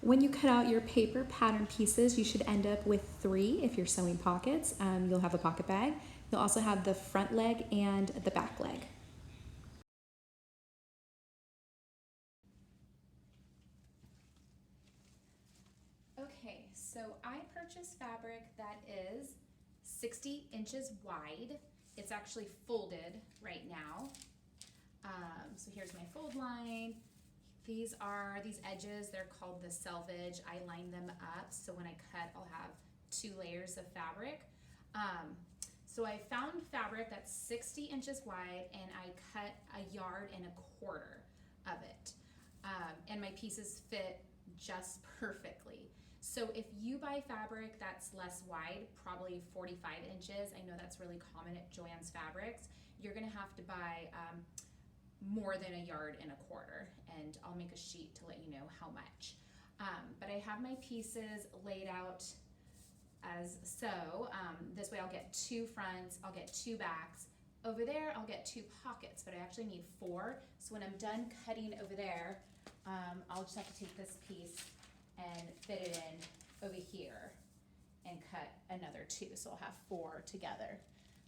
When you cut out your paper pattern pieces, you should end up with 3 if you're sewing pockets. You'll have a pocket bag. You'll also have the front leg and the back leg. Okay, so I purchased fabric that is 60 inches wide. It's actually folded right now. So here's my fold line. These edges, they're called the selvage. I line them up so when I cut, I'll have 2 layers of fabric. So I found fabric that's 60 inches wide and I cut 1.25 yards of it. And my pieces fit just perfectly. So if you buy fabric that's less wide, probably 45 inches, I know that's really common at Joann's Fabrics, you're gonna have to buy more than 1.25 yards, and I'll make a sheet to let you know how much. But I have my pieces laid out as so. This way I'll get 2 fronts, I'll get 2 backs. Over there I'll get 2 pockets, but I actually need 4. So when I'm done cutting over there, I'll just have to take this piece and fit it in over here and cut another 2. So I'll have 4 together.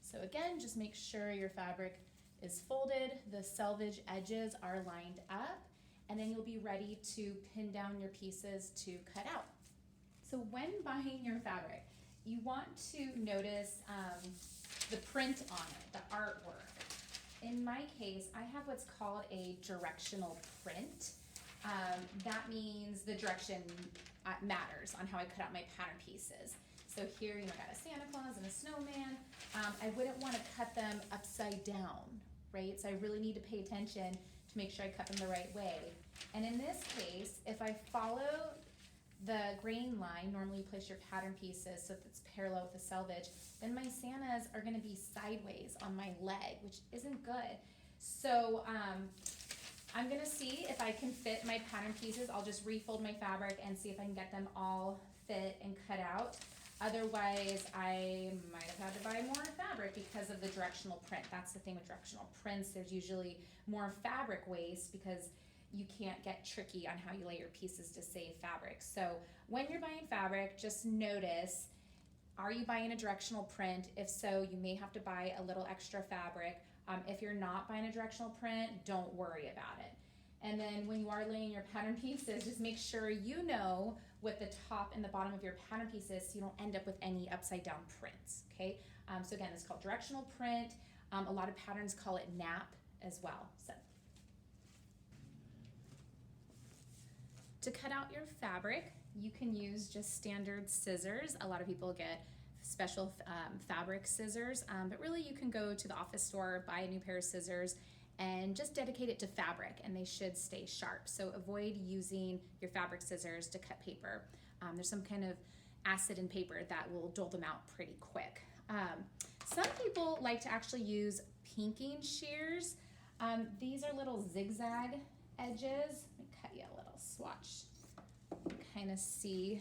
So again, just make sure your fabric is folded, the selvage edges are lined up, and then you'll be ready to pin down your pieces to cut out. So when buying your fabric, you want to notice the print on it, the artwork. In my case, I have what's called a directional print. That means the direction matters on how I cut out my pattern pieces. So here, I got a Santa Claus and a snowman. I wouldn't want to cut them upside down, right? So I really need to pay attention to make sure I cut them the right way. And in this case, if I follow the grain line, normally you place your pattern pieces so that it's parallel with the selvage, then my Santas are going to be sideways on my leg, which isn't good. So I'm going to see if I can fit my pattern pieces. I'll just refold my fabric and see if I can get them all fit and cut out. Otherwise, I might have had to buy more fabric because of the directional print. That's the thing with directional prints. There's usually more fabric waste because you can't get tricky on how you lay your pieces to save fabric. So when you're buying fabric, just notice, are you buying a directional print? If so, you may have to buy a little extra fabric. If you're not buying a directional print, don't worry about it. And then when you are laying your pattern pieces, just make sure you know what the top and the bottom of your pattern pieces so you don't end up with any upside down prints, okay? So again, it's called directional print. A lot of patterns call it nap as well. So to cut out your fabric, you can use just standard scissors. A lot of people get special fabric scissors, but really you can go to the office store, buy a new pair of scissors, and just dedicate it to fabric, and they should stay sharp. So avoid using your fabric scissors to cut paper. There's some kind of acid in paper that will dull them out pretty quick. Some people like to actually use pinking shears. These are little zigzag edges. Let me cut you a little swatch. Kind of see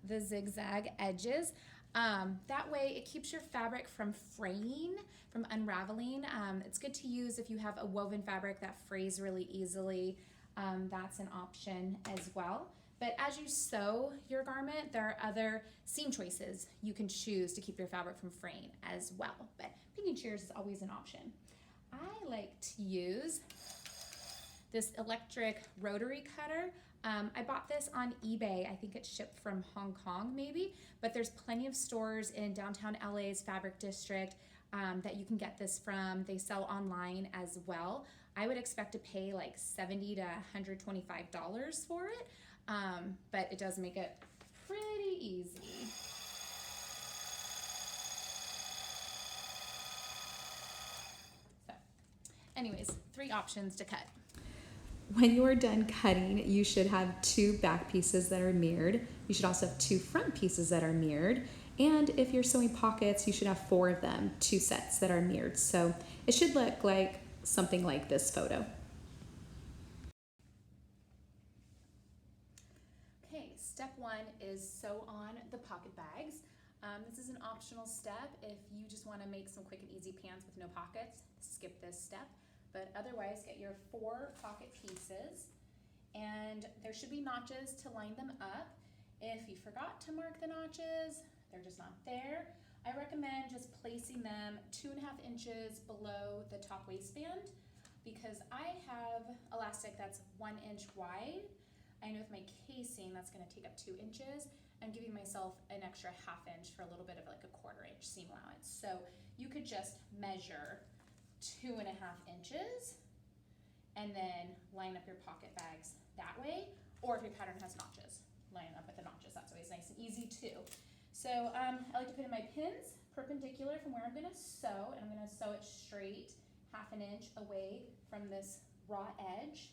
the zigzag edges. That way it keeps your fabric from fraying, from unraveling. It's good to use if you have a woven fabric that frays really easily. That's an option as well. But as you sew your garment, there are other seam choices you can choose to keep your fabric from fraying as well. But pinking shears is always an option. I like to use this electric rotary cutter. I bought this on eBay. I think it's shipped from Hong Kong maybe, but there's plenty of stores in downtown LA's Fabric District that you can get this from. They sell online as well. I would expect to pay like $70 to $125 for it, but it does make it pretty easy. So, anyways, 3 options to cut. When you're done cutting, you should have 2 back pieces that are mirrored. You should also have 2 front pieces that are mirrored. And if you're sewing pockets, you should have 4 of them, 2 sets that are mirrored. So it should look like something like this photo. Okay, step 1 is sew on the pocket bags. This is an optional step. If you just want to make some quick and easy pants with no pockets, skip this step. But otherwise, get your 4 pocket pieces and there should be notches to line them up. If you forgot to mark the notches, they're just not there. I recommend just placing them 2.5 inches below the top waistband because I have elastic that's 1 inch wide. I know with my casing that's going to take up 2 inches. I'm giving myself an extra 1/2 inch for a little bit of like a 1/4 inch seam allowance. So you could just measure 2.5 inches and then line up your pocket bags that way, or if your pattern has notches, line up with the notches. That's always nice and easy too. So I like to put in my pins perpendicular from where I'm going to sew, and I'm going to sew it straight 1/2 inch away from this raw edge.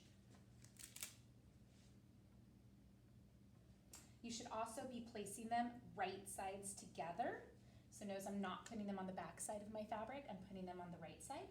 You should also be placing them right sides together. So notice I'm not putting them on the back side of my fabric, I'm putting them on the right side.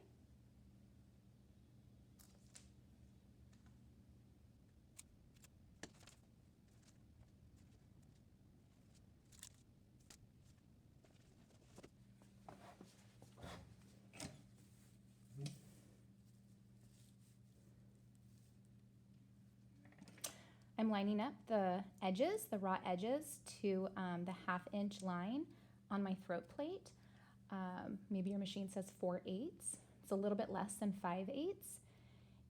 I'm lining up the edges, the raw edges, to the 1/2 inch line on my throat plate. Maybe your machine says 4/8. It's a little bit less than 5/8.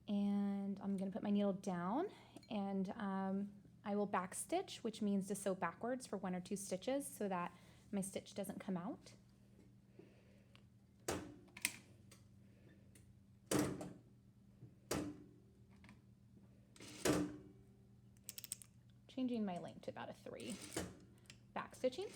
And I'm going to put my needle down, and I will back stitch, which means to sew backwards for 1 or 2 stitches so that my stitch doesn't come out. Changing my length to about a 3. Back stitching.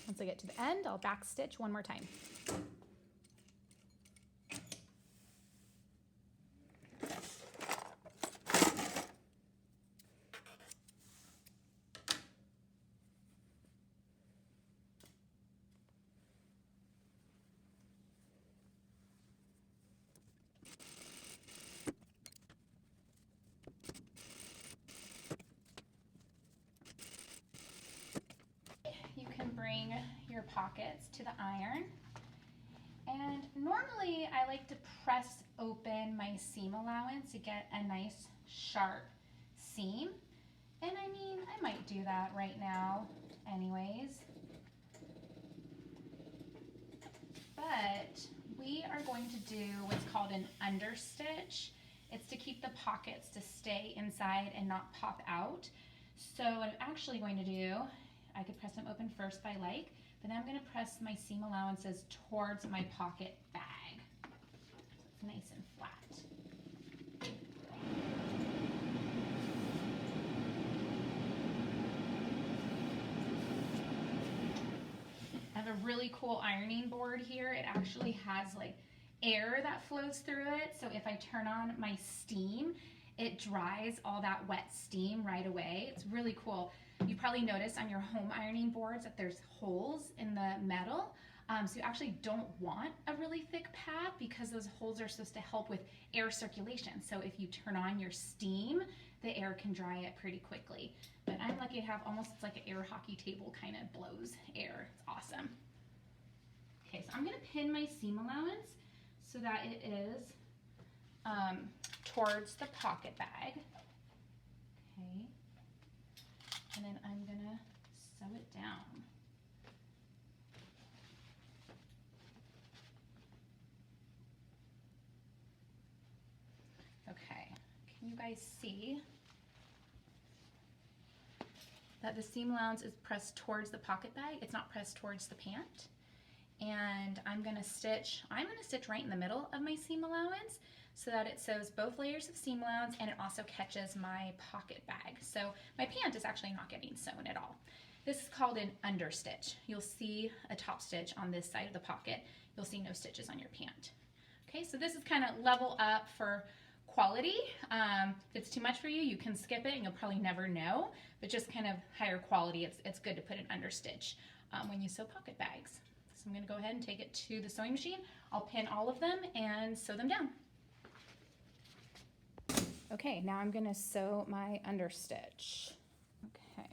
Once I get to the end, I'll back stitch one more time. You can bring your pockets to the iron, and normally I like to press open my seam allowance to get a nice sharp seam, and I mean I might do that right now anyways, but we are going to do what's called an understitch. It's to keep the pockets to stay inside and not pop out. So what I'm actually going to do, I could press them open first if I like, but then I'm going to press my seam allowances towards my pocket bag so it's nice and flat. I have a really cool ironing board here. It actually has like air that flows through it, so if I turn on my steam, it dries all that wet steam right away. It's really cool. You probably noticed on your home ironing boards that there's holes in the metal. So you actually don't want a really thick pad because those holes are supposed to help with air circulation. So if you turn on your steam, the air can dry it pretty quickly. But I'm lucky to have almost, it's like an air hockey table, kind of blows air. It's awesome. Okay, so I'm gonna pin my seam allowance so that it is towards the pocket bag. Okay. And then I'm gonna sew it down. Okay, can you guys see that the seam allowance is pressed towards the pocket bag? It's not pressed towards the pant. And I'm gonna stitch right in the middle of my seam allowance so that it sews both layers of seam allowance and it also catches my pocket bag. So my pant is actually not getting sewn at all. This is called an understitch. You'll see a top stitch on this side of the pocket. You'll see no stitches on your pant. Okay, so this is kind of level up for quality. If it's too much for you, you can skip it and you'll probably never know, but just kind of higher quality, it's good to put an understitch when you sew pocket bags. So I'm gonna go ahead and take it to the sewing machine. I'll pin all of them and sew them down. Okay, now I'm gonna sew my understitch. Okay.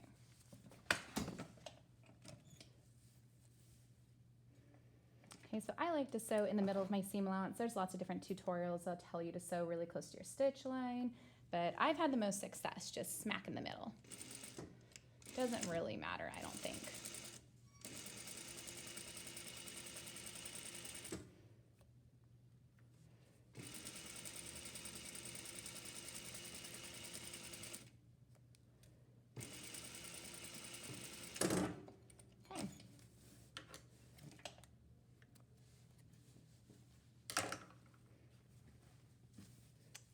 Okay, so I like to sew in the middle of my seam allowance. There's lots of different tutorials that'll tell you to sew really close to your stitch line, but I've had the most success just smack in the middle. Doesn't really matter, I don't think.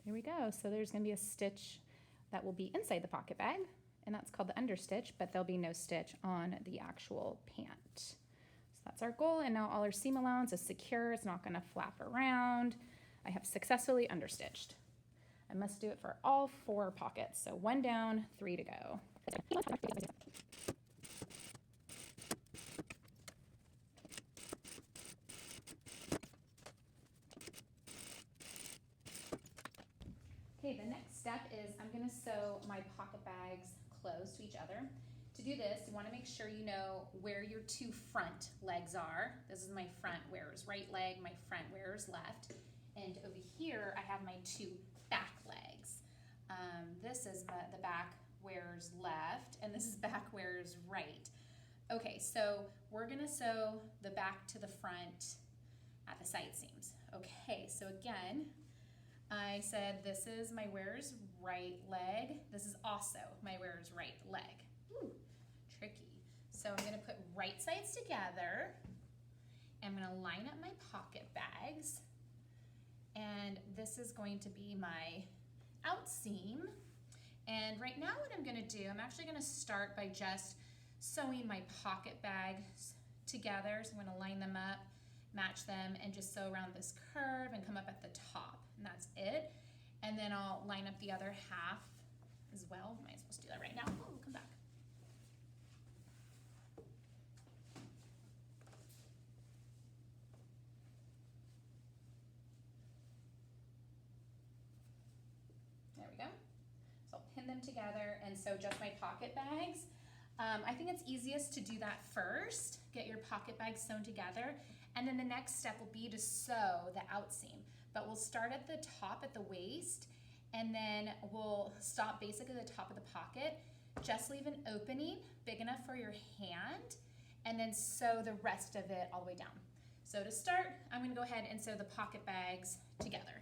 Here we go. So there's going to be a stitch that will be inside the pocket bag, and that's called the understitch, but there'll be no stitch on the actual pant. So that's our goal, and now all our seam allowance is secure. It's not going to flap around. I have successfully understitched. I must do it for all 4 pockets. So 1 down, 3 to go. Okay, the next step is I'm going to sew my pocket bags close to each other. To do this, you want to make sure you know where your 2 front legs are. This is my front wearer's right leg, my front wearer's left. And over here, I have my 2 back legs. This is the back wearer's left, and this is back wearer's right. Okay, so we're going to sew the back to the front at the side seams. Okay, so again, I said this is my wearer's right leg. This is also my wearer's right leg. Ooh, tricky. So I'm gonna put right sides together. I'm gonna line up my pocket bags. And this is going to be my out seam. And right now what I'm gonna do, I'm actually gonna start by just sewing my pocket bags together. So I'm gonna line them up, match them, and just sew around this curve and come up at the top. And that's it. And then I'll line up the other half as well. Am I supposed to do that right now? Oh, come back. There we go. So I'll pin them together and sew just my pocket bags. I think it's easiest to do that first. Get your pocket bags sewn together. And then the next step will be to sew the out seam. But we'll start at the top at the waist, and then we'll stop basically at the top of the pocket. Just leave an opening big enough for your hand, and then sew the rest of it all the way down. So to start, I'm going to go ahead and sew the pocket bags together.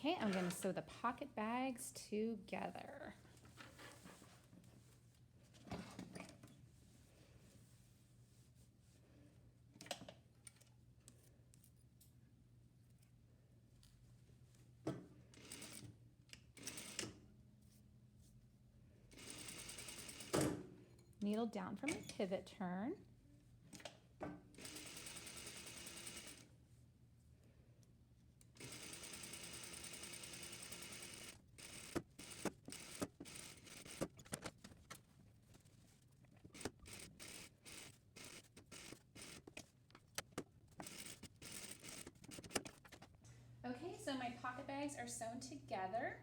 Okay, I'm going to sew the pocket bags together. Needle down for my pivot turn. Okay, so my pocket bags are sewn together.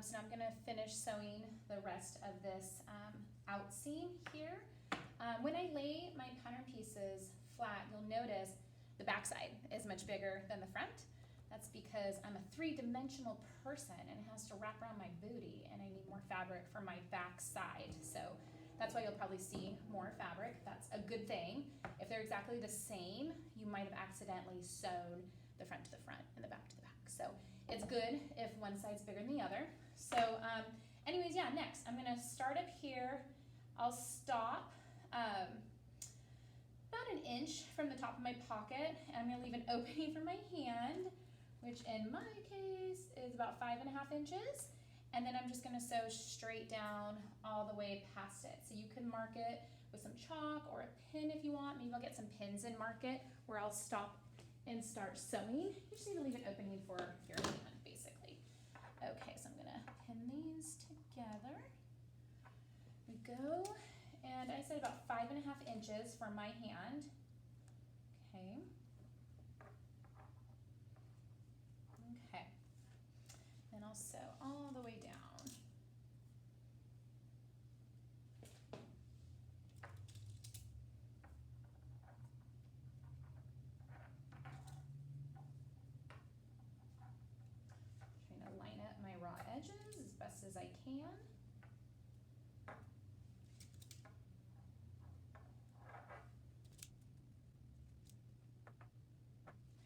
So now I'm going to finish sewing the rest of this out seam here. When I lay my pattern pieces flat, you'll notice the back side is much bigger than the front. That's because I'm a 3-dimensional person and it has to wrap around my booty, and I need more fabric for my back side. So that's why you'll probably see more fabric. That's a good thing. If they're exactly the same, you might have accidentally sewn the front to the front and the back to the back. So it's good if one side's bigger than the other. So anyways, yeah, next I'm gonna start up here. I'll stop about an inch from the top of my pocket, and I'm gonna leave an opening for my hand, which in my case is about 5.5 inches. And then I'm just gonna sew straight down all the way past it. So you can mark it with some chalk or a pin if you want. Maybe I'll get some pins and mark it where I'll stop and start sewing. You just need to leave an opening for your hand, basically. Okay, so I'm gonna pin these together. We go, and I said about 5.5 inches for my hand. Okay. Okay. Then I'll sew all the way down. Trying to line up my raw edges as best as I can.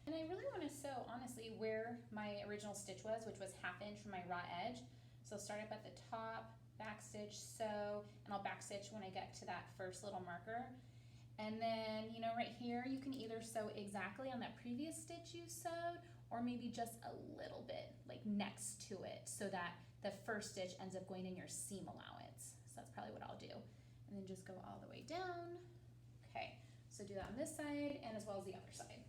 And I really want to sew, honestly, where my original stitch was, which was 1/2 inch from my raw edge. So I'll start up at the top, back stitch, sew, and I'll back stitch when I get to that first little marker. And then, you know, right here, you can either sew exactly on that previous stitch you sewed, or maybe just a little bit, like next to it, so that the first stitch ends up going in your seam allowance. So that's probably what I'll do. And then just go all the way down. Okay, so do that on this side and as well as the other side.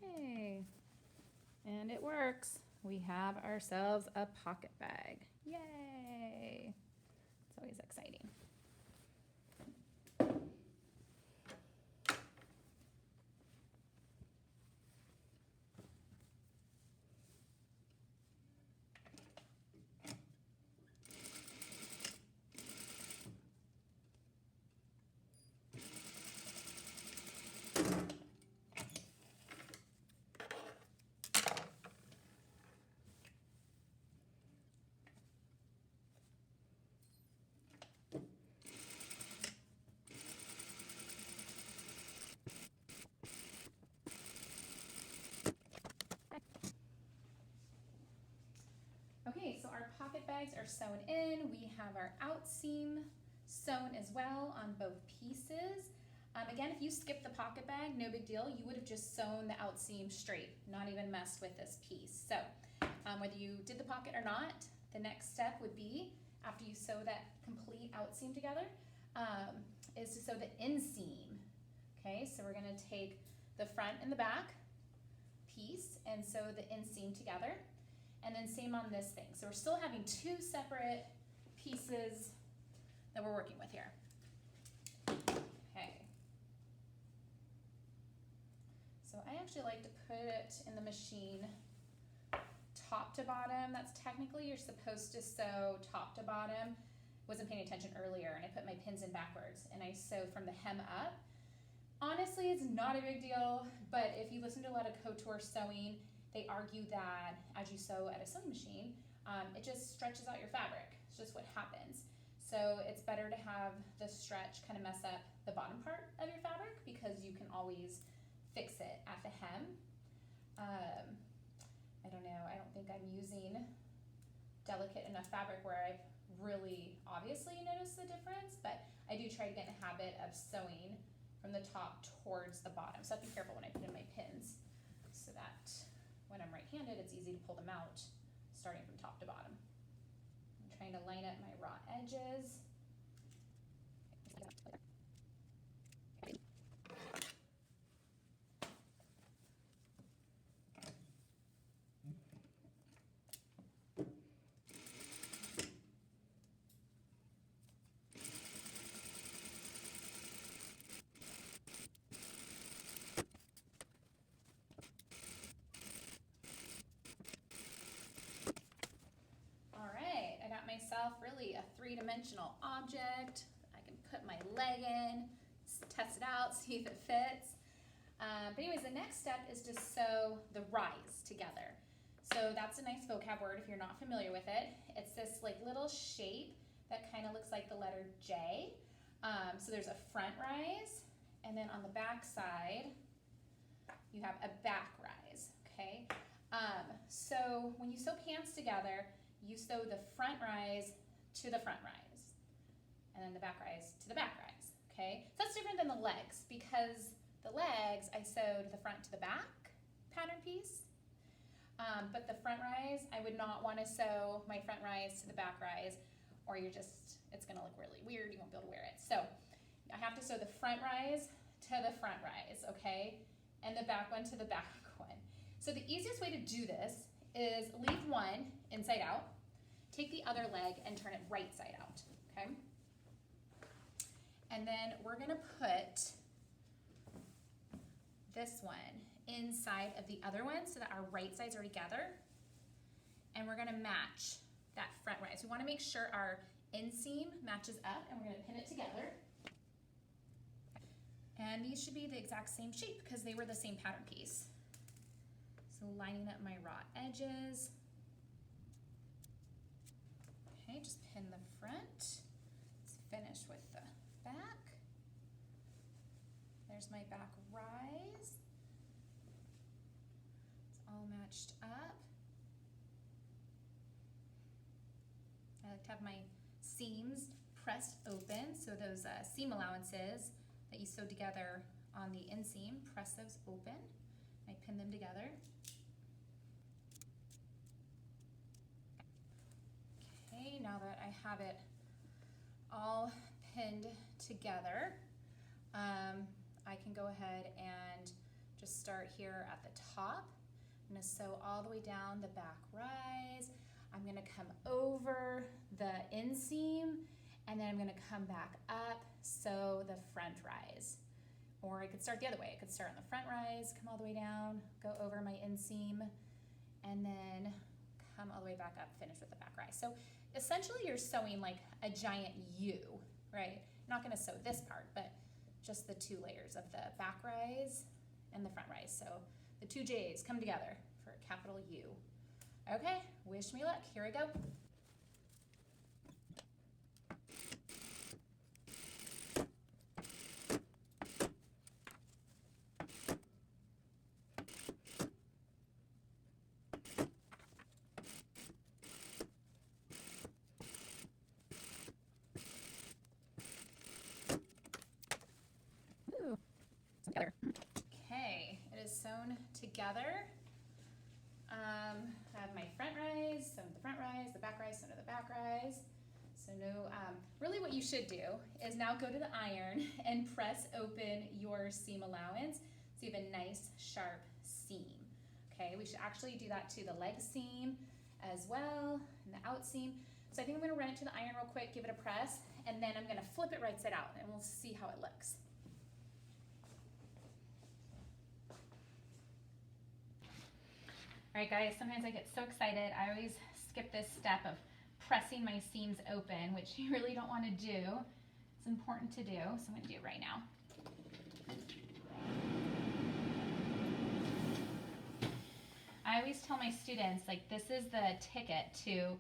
Okay, and it works. We have ourselves a pocket bag. Yay! It's always exciting. Okay, so our pocket bags are sewn in. We have our outseam sewn as well on both pieces. Again, if you skip the pocket bag, no big deal. You would have just sewn the outseam straight, not even messed with this piece. So whether you did the pocket or not, the next step would be, after you sew that complete outseam together, is to sew the inseam. Okay, so we're gonna take the front and the back piece and sew the inseam together. And then same on this thing. So we're still having two separate pieces that we're working with here. Okay. So I actually like to put it in the machine top to bottom. That's technically, you're supposed to sew top to bottom. Wasn't paying attention earlier, and I put my pins in backwards, and I sew from the hem up. Honestly, it's not a big deal, but if you listen to a lot of couture sewing, they argue that as you sew at a sewing machine, it just stretches out your fabric. It's just what happens. So it's better to have the stretch kind of mess up the bottom part of your fabric, because you can always fix it at the hem. I don't know, I don't think I'm using delicate enough fabric where I've really obviously noticed the difference, but I do try to get in the habit of sewing from the top towards the bottom. So I have to be careful when I put in my pins, so that when I'm right-handed, it's easy to pull them out starting from top to bottom. I'm trying to line up my raw edges. Really a three-dimensional object. I can put my leg in, test it out, see if it fits. But anyways, the next step is to sew the rise together. So that's a nice vocab word if you're not familiar with it. It's this like little shape that kind of looks like the letter J. So there's a front rise, and then on the back side, you have a back rise, okay? So when you sew pants together, you sew the front rise to the front rise, and then the back rise to the back rise, okay? So that's different than the legs, because the legs I sewed the front to the back pattern piece, but the front rise, I would not want to sew my front rise to the back rise, or it's gonna look really weird, you won't be able to wear it. So I have to sew the front rise to the front rise, okay? And the back one to the back one. So the easiest way to do this is leave one inside out, take the other leg and turn it right side out, okay? And then we're gonna put this one inside of the other one so that our right sides are together. And we're gonna match that front rise. We wanna make sure our inseam matches up, and we're gonna pin it together. And these should be the exact same shape because they were the same pattern piece. So lining up my raw edges. Okay, just pin the front. Let's finish with the back. There's my back rise. It's all matched up. I like to have my seams pressed open, so those seam allowances that you sew together on the inseam, press those open. I pin them together. Okay, now that I have it all pinned together, I can go ahead and just start here at the top. I'm gonna sew all the way down the back rise. I'm gonna come over the inseam, and then I'm gonna come back up, sew the front rise. Or I could start the other way. I could start on the front rise, come all the way down, go over my inseam, and then come all the way back up, finish with the back rise. So essentially you're sewing like a giant U, right? You're not gonna sew this part, but just the two layers of the back rise and the front rise. So the two J's come together for a capital U. Okay, wish me luck, here we go. Together. Okay, it is sewn together. I have my front rise, sewn to the front rise, the back rise, sewn to the back rise. So really what you should do is now go to the iron and press open your seam allowance so you have a nice sharp seam. Okay, we should actually do that to the leg seam as well, and the out seam. So I think I'm gonna run it to the iron real quick, give it a press, and then I'm gonna flip it right side out and we'll see how it looks. All right, guys, sometimes I get so excited, I always skip this step of pressing my seams open, which you really don't want to do. It's important to do, so I'm going to do it right now. I always tell my students, like, this is the ticket to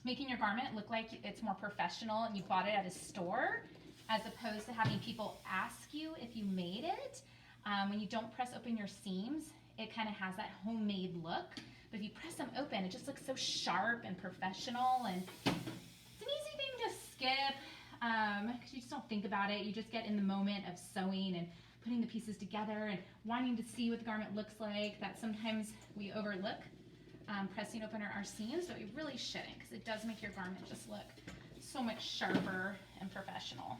making your garment look like it's more professional and you bought it at a store, as opposed to having people ask you if you made it. When you don't press open your seams, it kind of has that homemade look. But if you press them open, it just looks so sharp and professional, and it's an easy thing to skip because you just don't think about it. You just get in the moment of sewing and putting the pieces together and wanting to see what the garment looks like. That sometimes we overlook pressing open our seams, but we really shouldn't, because it does make your garment just look so much sharper and professional.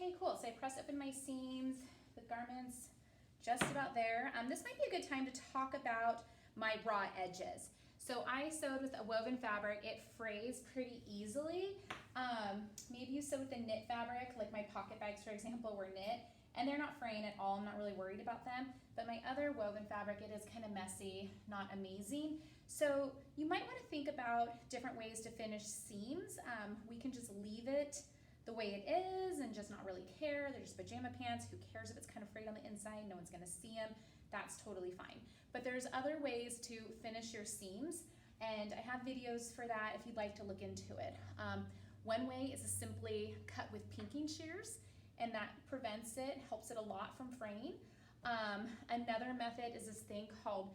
Okay, cool. So I pressed open my seams, the garment's just about there. This might be a good time to talk about my raw edges. So I sewed with a woven fabric. It frays pretty easily. Maybe you sew with a knit fabric, like my pocket bags, for example, were knit, and they're not fraying at all. I'm not really worried about them. But my other woven fabric, it is kind of messy, not amazing. So you might want to think about different ways to finish seams. We can just leave it the way it is and just not really care. They're just pajama pants. Who cares if it's kind of frayed on the inside? No one's going to see them. That's totally fine. But there's other ways to finish your seams, and I have videos for that if you'd like to look into it. One way is to simply cut with pinking shears, and that prevents it, helps it a lot from fraying. Another method is this thing called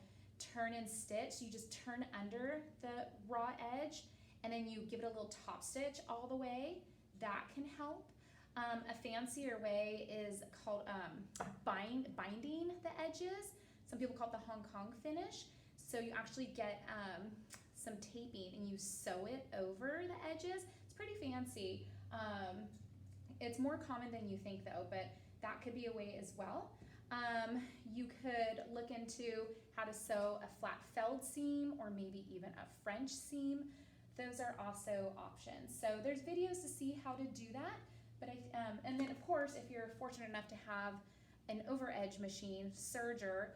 turn and stitch. You just turn under the raw edge, and then you give it a little top stitch all the way. That can help. A fancier way is called binding the edges. Some people call it the Hong Kong finish. So you actually get some taping and you sew it over the edges. It's pretty fancy. It's more common than you think though, but that could be a way as well. You could look into how to sew a flat felled seam or maybe even a French seam. Those are also options. So there's videos to see how to do that. But and then of course, if you're fortunate enough to have an over edge machine, serger,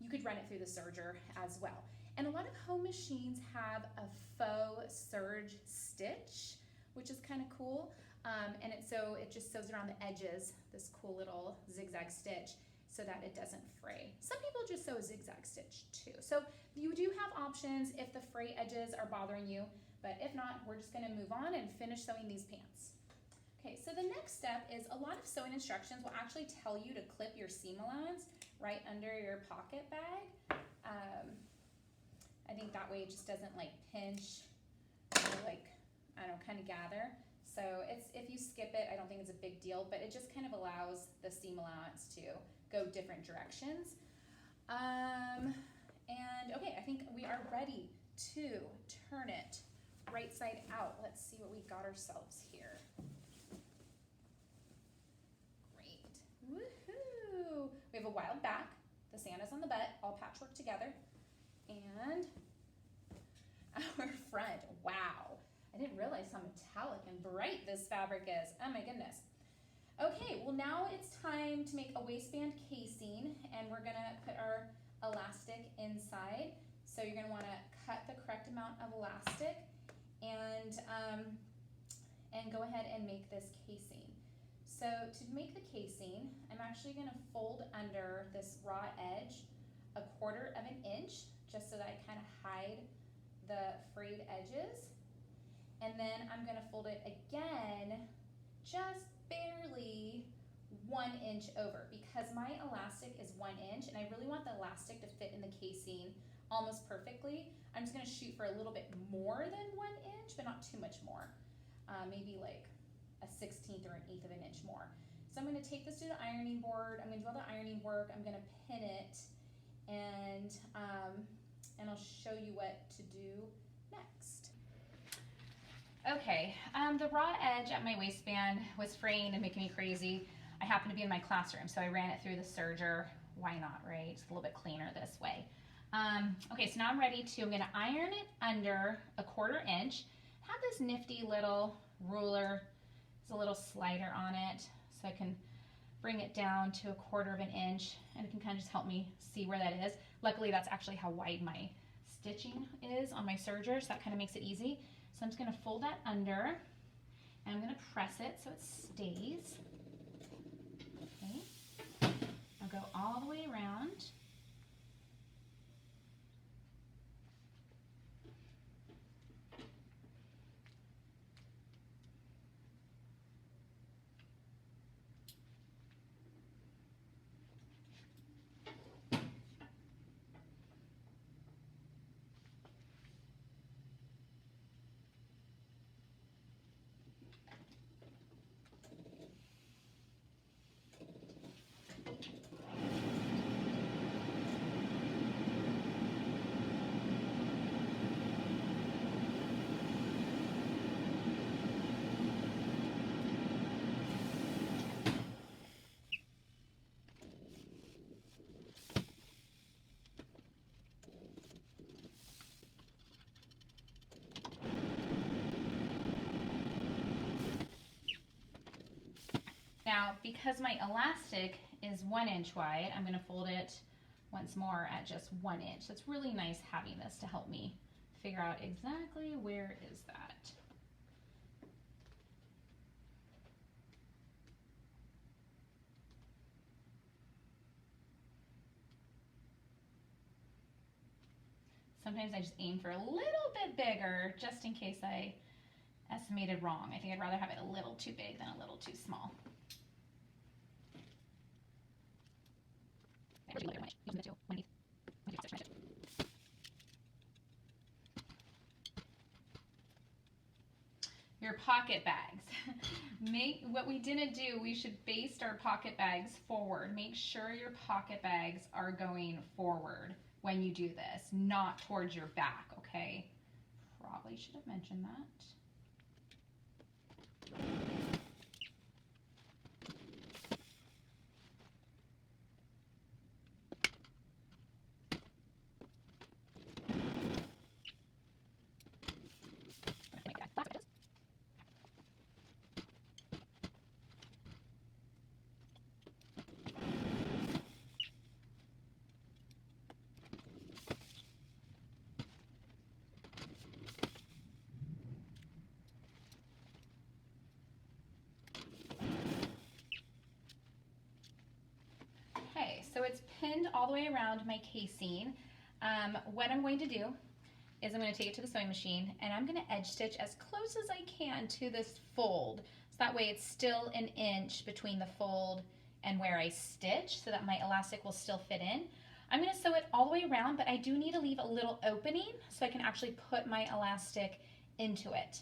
you could run it through the serger as well. And a lot of home machines have a faux serge stitch, which is kind of cool. And so it just sews around the edges, this cool little zigzag stitch, so that it doesn't fray. Some people just sew a zigzag stitch too. So you do have options if the fray edges are bothering you, but if not, we're just gonna move on and finish sewing these pants. Okay, so the next step is a lot of sewing instructions will actually tell you to clip your seam allowance right under your pocket bag. I think that way it just doesn't like pinch or like, I don't know, kind of gather. So it's, if you skip it, I don't think it's a big deal, but it just kind of allows the seam allowance to go different directions. And okay, I think we are ready to turn it right side out. Let's see what we got ourselves here. Great, woohoo! We have a wild back, the Santa's on the butt, all patchwork together, and our front, wow. I didn't realize how metallic and bright this fabric is. Oh my goodness. Okay, well now it's time to make a waistband casing, and we're gonna put our elastic inside. So you're gonna wanna cut the correct amount of elastic and go ahead and make this casing. So to make the casing, I'm actually gonna fold under this raw edge 1/4 of an inch, just so that I kind of hide the frayed edges. And then I'm gonna fold it again, just barely 1 inch over, because my elastic is 1 inch and I really want the elastic to fit in the casing almost perfectly. I'm just gonna shoot for a little bit more than 1 inch, but not too much more. Maybe like a 1/16 or an 1/8 of an inch more. So I'm gonna take this to the ironing board. I'm gonna do all the ironing work. I'm gonna pin it, and I'll show you what to do next. Okay, the raw edge at my waistband was fraying and making me crazy. I happened to be in my classroom, so I ran it through the serger. Why not, right? It's a little bit cleaner this way. Okay, so now I'm ready to, I'm gonna iron it under 1/4 inch. Have this nifty little ruler. There's a little slider on it, so I can bring it down to 1/4 of an inch, and it can kind of just help me see where that is. Luckily, that's actually how wide my stitching is on my serger, so that kind of makes it easy. So I'm just gonna fold that under, and I'm gonna press it so it stays. Okay, I'll go all the way around. Now, because my elastic is 1 inch wide, I'm going to fold it once more at just 1 inch. So it's really nice having this to help me figure out exactly where is that. Sometimes I just aim for a little bit bigger just in case I estimated wrong. I think I'd rather have it a little too big than a little too small. Your pocket bags. What we didn't do, we should baste our pocket bags forward. Make sure your pocket bags are going forward when you do this, not towards your back, okay? Probably should have mentioned that. So it's pinned all the way around my casing. What I'm going to do is I'm going to take it to the sewing machine and I'm going to edge stitch as close as I can to this fold. So that way it's still 1 inch between the fold and where I stitch so that my elastic will still fit in. I'm going to sew it all the way around, but I do need to leave a little opening so I can actually put my elastic into it.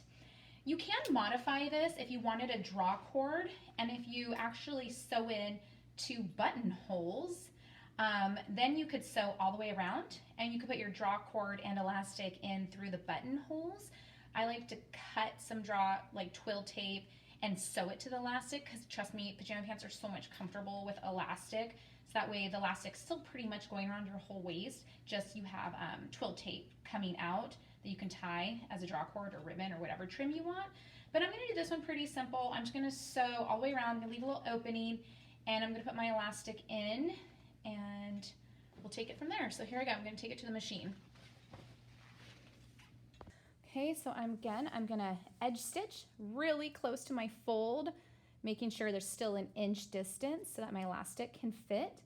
You can modify this if you wanted a draw cord and if you actually sew in 2 buttonholes, then you could sew all the way around and you could put your draw cord and elastic in through the buttonholes. I like to cut some twill tape and sew it to the elastic because trust me, pajama pants are so much comfortable with elastic. So that way the elastic's still pretty much going around your whole waist, just you have twill tape coming out that you can tie as a draw cord or ribbon or whatever trim you want. But I'm going to do this one pretty simple. I'm just going to sew all the way around. I'm going to leave a little opening and I'm going to put my elastic in and we'll take it from there. So here I go. I'm going to take it to the machine. Okay, so I'm going to edge stitch really close to my fold, making sure there's still 1 inch distance so that my elastic can fit.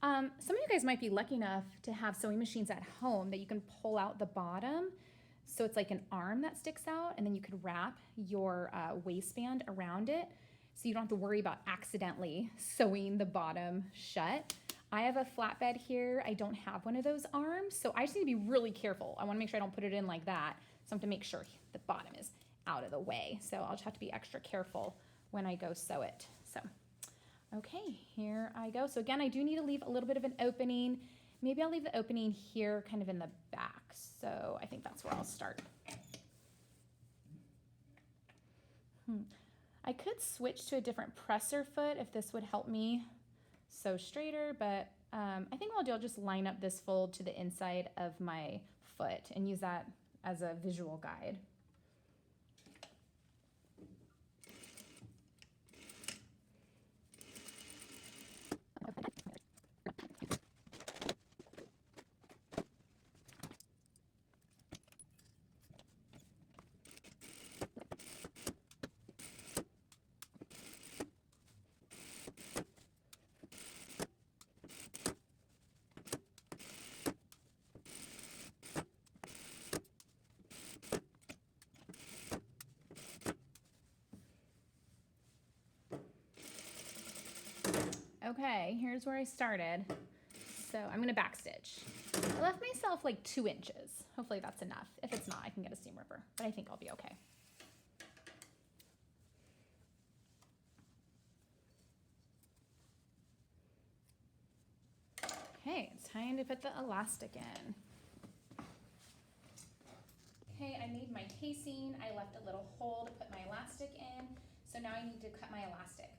Some of you guys might be lucky enough to have sewing machines at home that you can pull out the bottom so it's like an arm that sticks out, and then you could wrap your waistband around it so you don't have to worry about accidentally sewing the bottom shut. I have a flatbed here. I don't have one of those arms, so I just need to be really careful. I want to make sure I don't put it in like that, so I have to make sure the bottom is out of the way. So I'll just have to be extra careful when I go sew it. So, okay, here I go. So again, I do need to leave a little bit of an opening. Maybe I'll leave the opening here kind of in the back. So I think that's where I'll start. I could switch to a different presser foot if this would help me sew straighter, but I think what I'll do, I'll just line up this fold to the inside of my foot and use that as a visual guide. Okay, here's where I started. So I'm gonna backstitch. I left myself like 2 inches. Hopefully that's enough. If it's not, I can get a seam ripper, but I think I'll be okay. Okay, it's time to put the elastic in. Okay, I made my casing. I left a little hole to put my elastic in. So now I need to cut my elastic.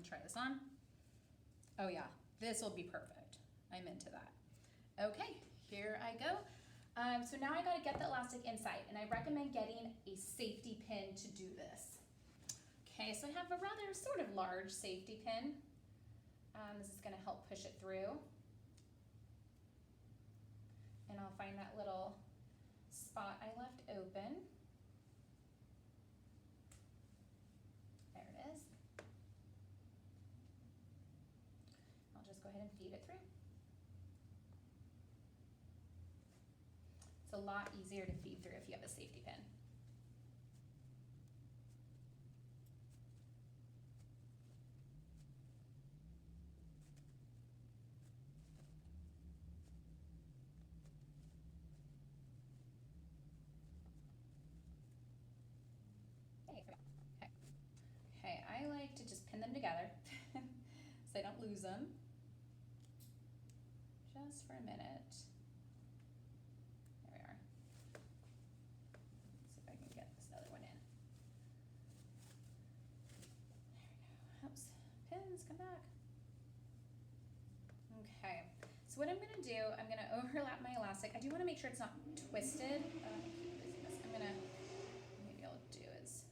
Try this on. Oh yeah, this will be perfect. I'm into that. Okay, here I go. So now I gotta get the elastic inside, and I recommend getting a safety pin to do this. Okay, so I have a rather sort of large safety pin. This is gonna help push it through. And I'll find that little spot I left open. There it is. I'll just go ahead and feed it through. It's a lot easier to feed through if you have a safety pin. Okay, I like to just pin them together so I don't lose them. Just for a minute. There we are. Let's see if I can get this other one in. There we go. Oops. Pins, come back. Okay. So what I'm going to do, I'm going to overlap my elastic. I do want to make sure it's not twisted. I'm going to, maybe I'll do is,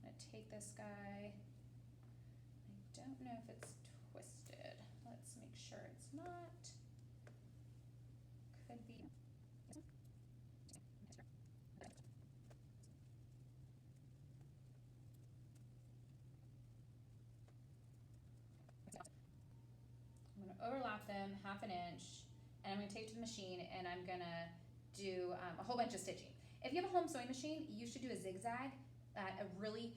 I'm going to take this guy. I don't know if it's twisted. Let's make sure it's not. Could be. I'm going to overlap them 1/2 inch, and I'm going to take it to the machine, and I'm going to do a whole bunch of stitching. If you have a home sewing machine, you should do a zigzag at a really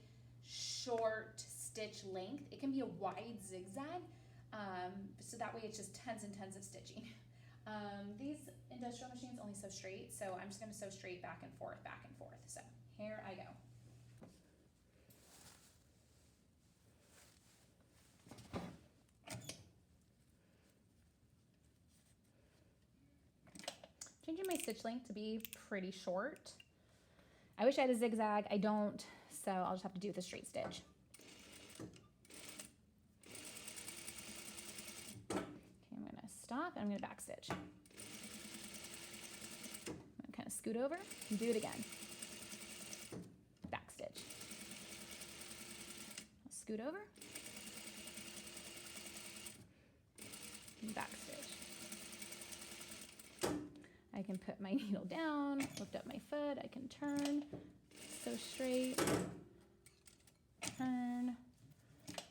short stitch length. It can be a wide zigzag, so that way it's just tons and tons of stitching. These industrial machines only sew straight, so I'm just going to sew straight back and forth, back and forth. So here I go. Changing my stitch length to be pretty short. I wish I had a zigzag. I don't, so I'll just have to do with a straight stitch. Okay, I'm going to stop and I'm going to back stitch. I'm going to kind of scoot over and do it again. Back stitch. I'll scoot over. Back stitch. I can put my needle down, lift up my foot, I can turn, sew straight, turn,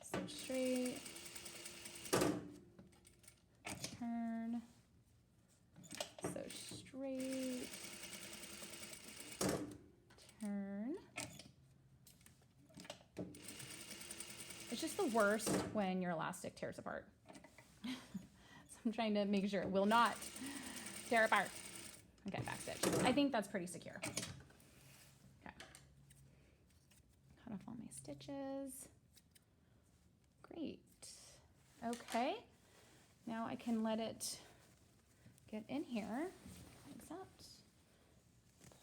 sew straight, turn, sew straight, turn. It's just the worst when your elastic tears apart. So I'm trying to make sure it will not tear apart. Okay, back stitch. I think that's pretty secure. Okay. Cut off all my stitches. Great. Okay. Now I can let it get in here. Like that.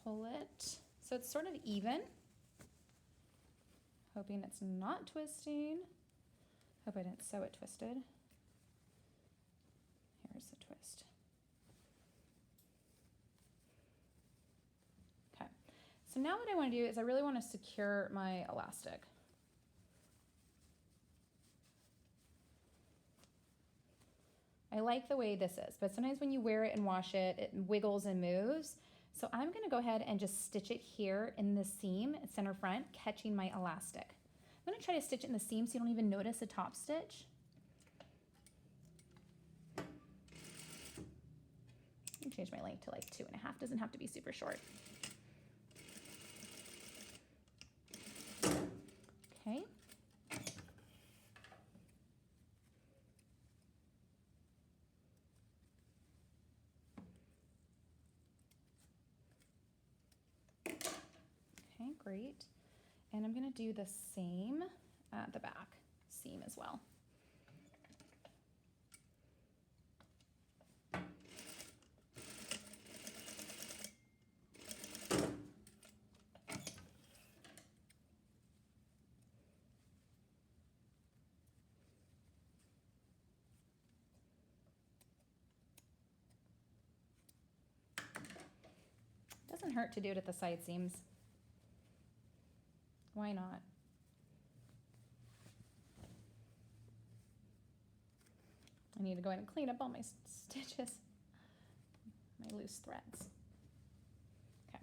Pull it. So it's sort of even. Hoping it's not twisting. Hope I didn't sew it twisted. Here's the twist. So now what I want to do is I really want to secure my elastic. I like the way this is, but sometimes when you wear it and wash it, it wiggles and moves. So I'm going to go ahead and just stitch it here in the seam, center front, catching my elastic. I'm going to try to stitch it in the seam so you don't even notice a top stitch. I can change my length to like 2.5, doesn't have to be super short. Okay. Okay, great. And I'm going to do the same at the back seam as well. doesn't hurt to do it at the side seams. Why not? I need to go ahead and clean up all my stitches, my loose threads. Okay.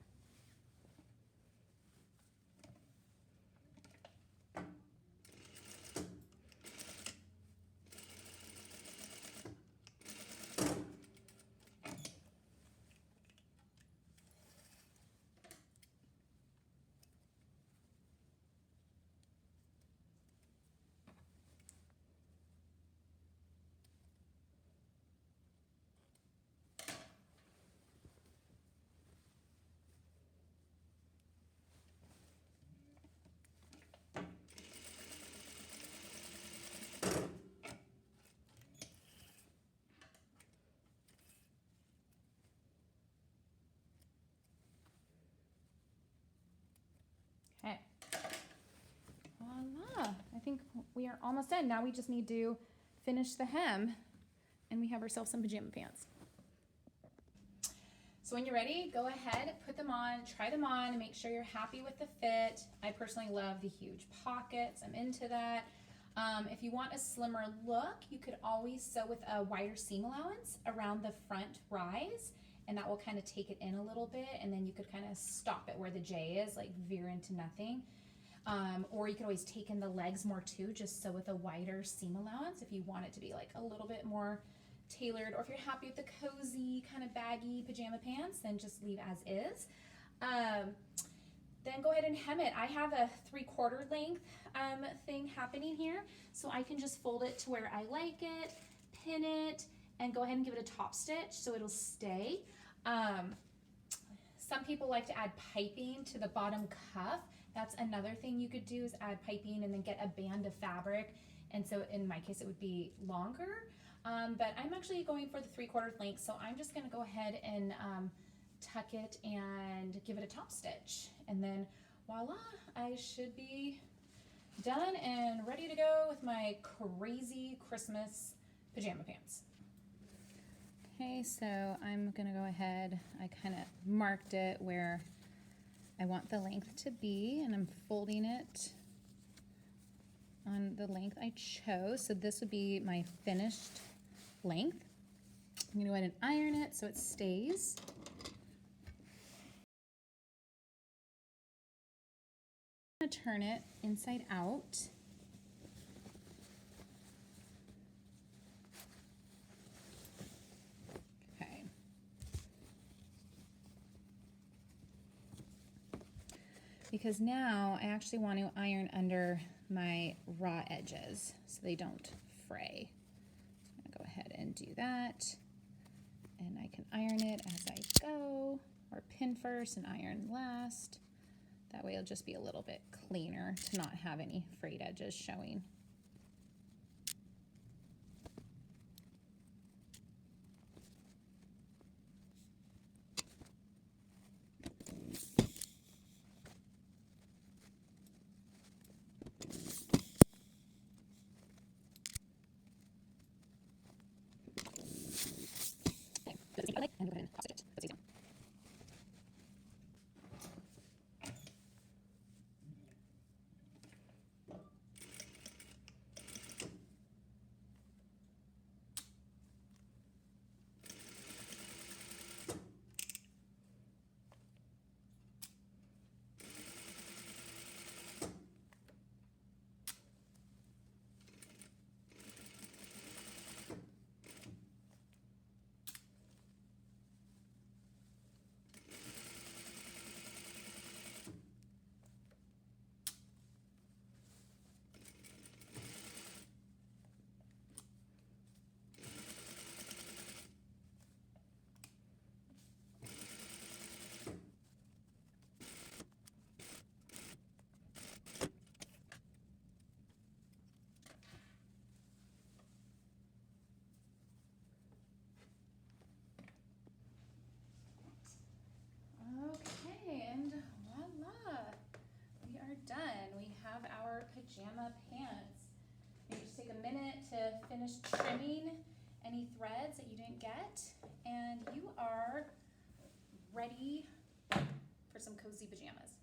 Okay. Voila. I think we are almost done. Now we just need to finish the hem and we have ourselves some pajama pants. So when you're ready, go ahead, put them on, try them on, and make sure you're happy with the fit. I personally love the huge pockets. I'm into that. If you want a slimmer look, you could always sew with a wider seam allowance around the front rise, and that will kind of take it in a little bit, and then you could kind of stop it where the J is, like veer into nothing. Or you could always take in the legs more too, just sew with a wider seam allowance if you want it to be like a little bit more tailored, or if you're happy with the cozy kind of baggy pajama pants, then just leave as is. Then go ahead and hem it. I have a 3/4 length thing happening here, so I can just fold it to where I like it, pin it, and go ahead and give it a top stitch so it'll stay. Some people like to add piping to the bottom cuff. That's another thing you could do, is add piping and then get a band of fabric, and so in my case it would be longer. But I'm actually going for the 3/4 length, so I'm just going to go ahead and tuck it and give it a top stitch, and then voila, I should be done and ready to go with my crazy Christmas pajama pants. Okay, so I'm going to go ahead, I kind of marked it where I want the length to be, and I'm folding it on the length I chose. So this would be my finished length. I'm going to go ahead and iron it so it stays. I'm going to turn it inside out. Okay. Because now I actually want to iron under my raw edges so they don't fray. So I'm going to go ahead and do that, and I can iron it as I go, or pin first and iron last. That way it'll just be a little bit cleaner to not have any frayed edges showing. Pajama pants. Maybe just take a minute to finish trimming any threads that you didn't get, and you are ready some cozy pajamas.